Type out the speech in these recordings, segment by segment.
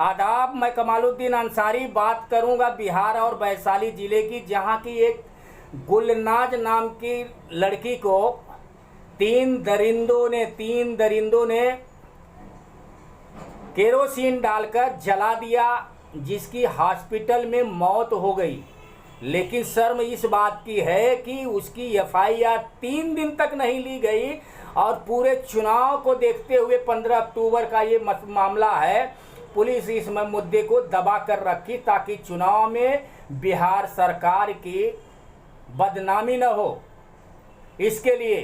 आदाब, मैं कमालुद्दीन अंसारी बात करूंगा बिहार और वैशाली ज़िले की, जहां की एक गुलनाज नाम की लड़की को तीन दरिंदों ने केरोसिन डालकर जला दिया, जिसकी हॉस्पिटल में मौत हो गई। लेकिन शर्म इस बात की है कि उसकी एफआईआर 3 दिन तक नहीं ली गई और पूरे चुनाव को देखते हुए 15 अक्टूबर का ये मामला है। पुलिस इस मुद्दे को दबा कर रखी ताकि चुनाव में बिहार सरकार की बदनामी न हो। इसके लिए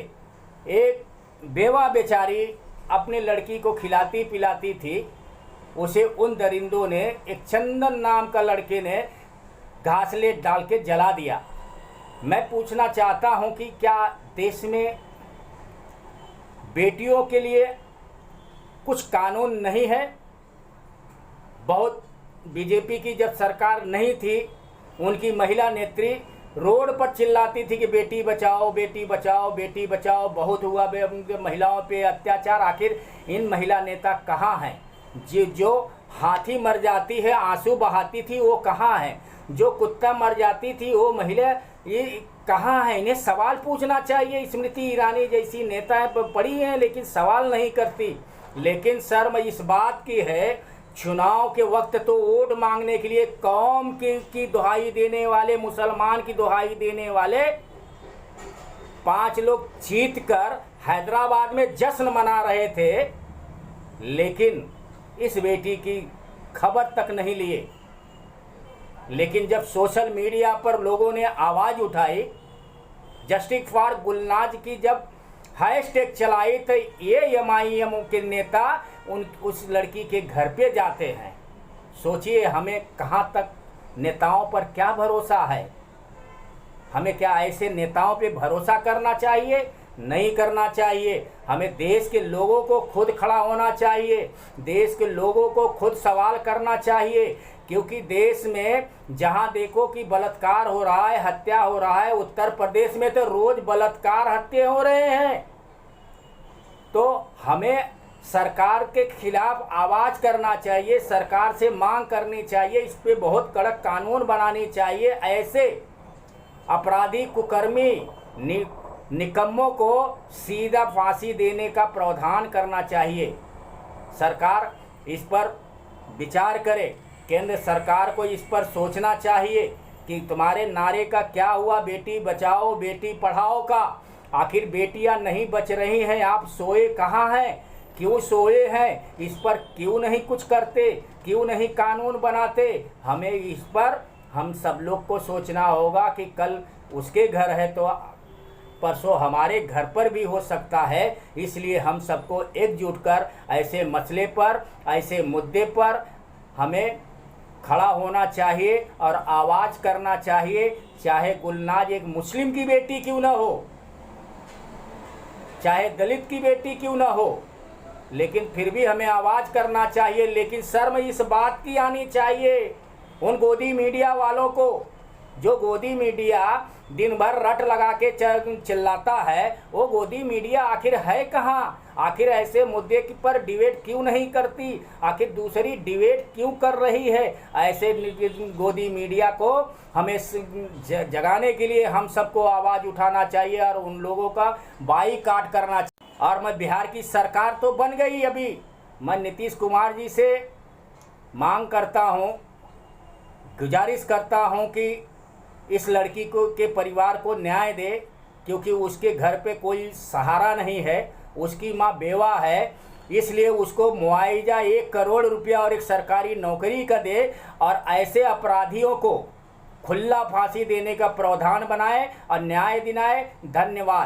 एक बेवा बेचारी अपनी लड़की को खिलाती पिलाती थी, उसे उन दरिंदों ने, एक चंदन नाम का लड़के ने घासलेट डाल के जला दिया। मैं पूछना चाहता हूं कि क्या देश में बेटियों के लिए कुछ कानून नहीं है? बहुत बीजेपी की जब सरकार नहीं थी, उनकी महिला नेत्री रोड पर चिल्लाती थी कि बेटी बचाओ बेटी बचाओ बेटी बचाओ, बहुत हुआ महिलाओं पे अत्याचार। आखिर इन महिला नेता कहाँ हैं? जो हाथी मर जाती है आंसू बहाती थी वो कहाँ है? जो कुत्ता मर जाती थी वो महिला ये कहाँ है? इन्हें सवाल पूछना चाहिए। स्मृति ईरानी जैसी नेताएं पड़ी हैं लेकिन सवाल नहीं करती। लेकिन शर्म इस बात की है, चुनाव के वक्त तो वोट मांगने के लिए कौम की दुहाई देने वाले, मुसलमान की दुहाई देने वाले 5 लोग जीत कर हैदराबाद में जश्न मना रहे थे, लेकिन इस बेटी की खबर तक नहीं लिए। लेकिन जब सोशल मीडिया पर लोगों ने आवाज़ उठाई, जस्टिस फॉर गुलनाज की जब हैशटैग चलाई, तो ये एमआईएम के नेता उस लड़की के घर पे जाते हैं। सोचिए, हमें कहाँ तक नेताओं पर क्या भरोसा है? हमें क्या ऐसे नेताओं पे भरोसा करना चाहिए? नहीं करना चाहिए। हमें देश के लोगों को खुद खड़ा होना चाहिए, देश के लोगों को खुद सवाल करना चाहिए, क्योंकि देश में जहां देखो कि बलात्कार हो रहा है, हत्या हो रहा है। उत्तर प्रदेश में तो रोज बलात्कार हत्या हो रहे हैं। तो हमें सरकार के खिलाफ आवाज़ करना चाहिए, सरकार से मांग करनी चाहिए, इस पे बहुत कड़क कानून बनानी चाहिए। ऐसे अपराधी कुकर्मी निकम्मों को सीधा फांसी देने का प्रावधान करना चाहिए। सरकार इस पर विचार करे, केंद्र सरकार को इस पर सोचना चाहिए कि तुम्हारे नारे का क्या हुआ, बेटी बचाओ बेटी पढ़ाओ का? आखिर बेटियां नहीं बच रही हैं, आप सोए कहाँ हैं? क्यों सोए हैं? इस पर क्यों नहीं कुछ करते? क्यों नहीं कानून बनाते? हमें इस पर हम सब लोग को सोचना होगा कि कल उसके घर है तो परसों हमारे घर पर भी हो सकता है। इसलिए हम सबको एकजुट कर ऐसे मसले पर, ऐसे मुद्दे पर हमें खड़ा होना चाहिए और आवाज़ करना चाहिए। चाहे गुलनाज एक मुस्लिम की बेटी क्यों ना हो, चाहे दलित की बेटी क्यों ना हो, लेकिन फिर भी हमें आवाज़ करना चाहिए। लेकिन शर्म इस बात की आनी चाहिए उन गोदी मीडिया वालों को, जो गोदी मीडिया दिन भर रट लगा के चिल्लाता है। वो गोदी मीडिया आखिर है कहाँ? आखिर ऐसे मुद्दे पर डिबेट क्यों नहीं करती? आखिर दूसरी डिबेट क्यों कर रही है? ऐसे गोदी मीडिया को हमें जगाने के लिए हम सबको आवाज़ उठाना चाहिए और उन लोगों का बाईकाट करना चाहिए। और मैं बिहार की सरकार तो बन गई अभी, मैं नीतीश कुमार जी से मांग करता हूँ, गुजारिश करता हूँ कि इस लड़की को के परिवार को न्याय दे, क्योंकि उसके घर पे कोई सहारा नहीं है, उसकी माँ बेवा है। इसलिए उसको मुआवजा 1 करोड़ रुपया और एक सरकारी नौकरी का दे और ऐसे अपराधियों को खुला फांसी देने का प्रावधान बनाए और न्याय दिलाए। धन्यवाद।